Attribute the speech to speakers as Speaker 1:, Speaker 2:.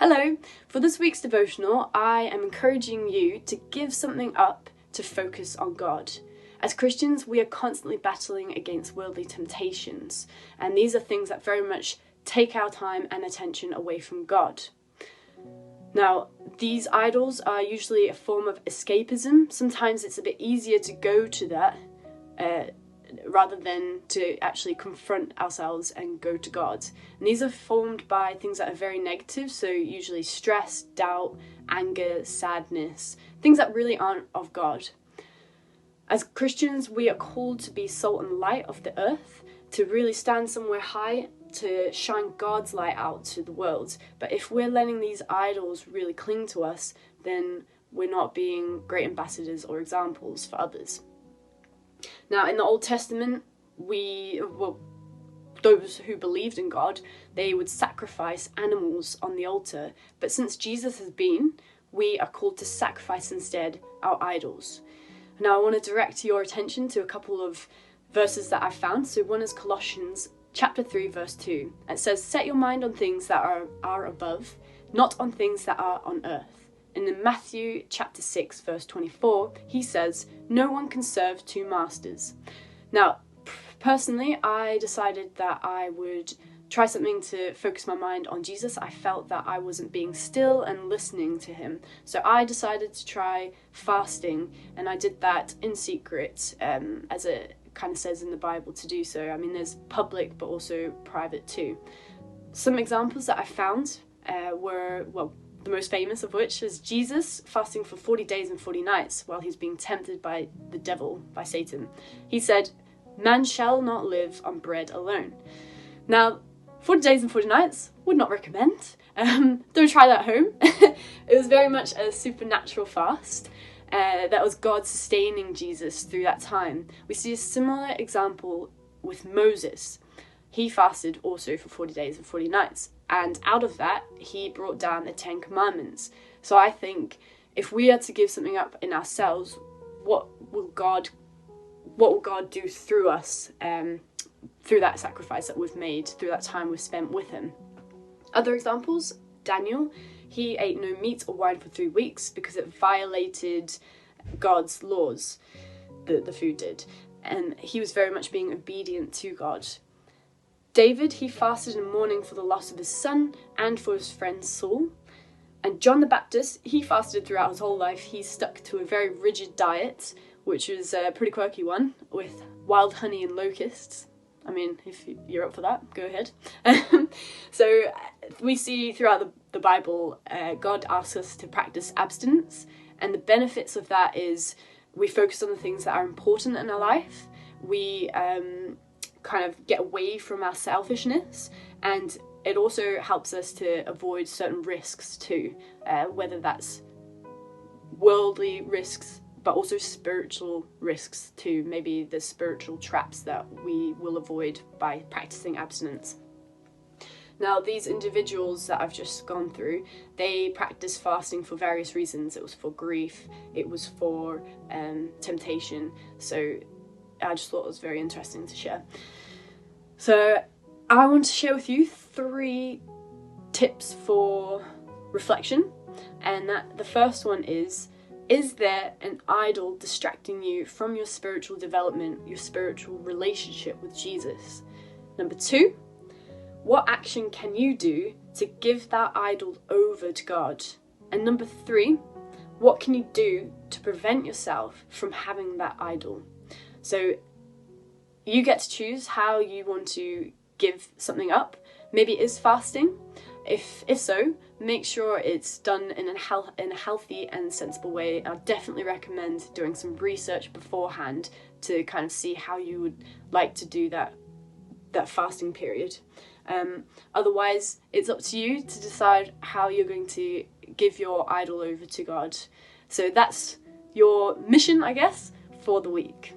Speaker 1: Hello! For this week's devotional, I am encouraging you to give something up to focus on God. As Christians, we are constantly battling against worldly temptations, and these are things that very much take our time and attention away from God. Now, these idols are usually a form of escapism. Sometimes it's a bit easier to go to that rather than to actually confront ourselves and go to God. And these are formed by things that are very negative, so usually stress, doubt, anger, sadness, things that really aren't of God. As Christians, we are called to be salt and light of the earth, to really stand somewhere high, to shine God's light out to the world. But if we're letting these idols really cling to us, then we're not being great ambassadors or examples for others. Now, in the Old Testament, those who believed in God, they would sacrifice animals on the altar. But since Jesus has been, we are called to sacrifice instead our idols. Now, I want to direct your attention to a couple of verses that I found. So one is Colossians chapter 3, verse 2. It says, "Set your mind on things that are above, not on things that are on earth." And in Matthew chapter 6, verse 24, he says, "No one can serve two masters." Now, personally, I decided that I would try something to focus my mind on Jesus. I felt that I wasn't being still and listening to him. So I decided to try fasting, and I did that in secret, as it kind of says in the Bible to do so. I mean, there's public, but also private too. Some examples that I found were, the most famous of which is Jesus fasting for 40 days and 40 nights while he's being tempted by the devil, by Satan. He said, "Man shall not live on bread alone." Now, 40 days and 40 nights, would not recommend. Don't try that at home. It was very much a supernatural fast. That was God sustaining Jesus through that time. We see a similar example with Moses. He fasted also for 40 days and 40 nights. And out of that, he brought down the 10 Commandments. So I think if we are to give something up in ourselves, what will God do through us, through that sacrifice that we've made, through that time we've spent with him? Other examples, Daniel, he ate no meat or wine for 3 weeks because it violated God's laws, the food did. And he was very much being obedient to God. David, he fasted in mourning for the loss of his son and for his friend Saul. And John the Baptist, he fasted throughout his whole life. He stuck to a very rigid diet, which was a pretty quirky one, with wild honey and locusts. I mean, if you're up for that, go ahead. So we see throughout the Bible, God asks us to practice abstinence. And the benefits of that is we focus on the things that are important in our life. We kind of get away from our selfishness, and it also helps us to avoid certain risks too, whether that's worldly risks but also spiritual risks too, maybe the spiritual traps that we will avoid by practicing abstinence. Now, these individuals that I've just gone through, they practice fasting for various reasons. It was for grief, it was for temptation, so I just thought it was very interesting to share. So I want to share with you 3 tips for reflection, and that the first one is there an idol distracting you from your spiritual development, your spiritual relationship with Jesus? Number 2, what action can you do to give that idol over to God? And number 3, what can you do to prevent yourself from having that idol? So you get to choose how you want to give something up. Maybe it is fasting. If so, make sure it's done in a healthy and sensible way. I definitely recommend doing some research beforehand to kind of see how you would like to do that fasting period. Otherwise, it's up to you to decide how you're going to give your idol over to God. So that's your mission, I guess, for the week.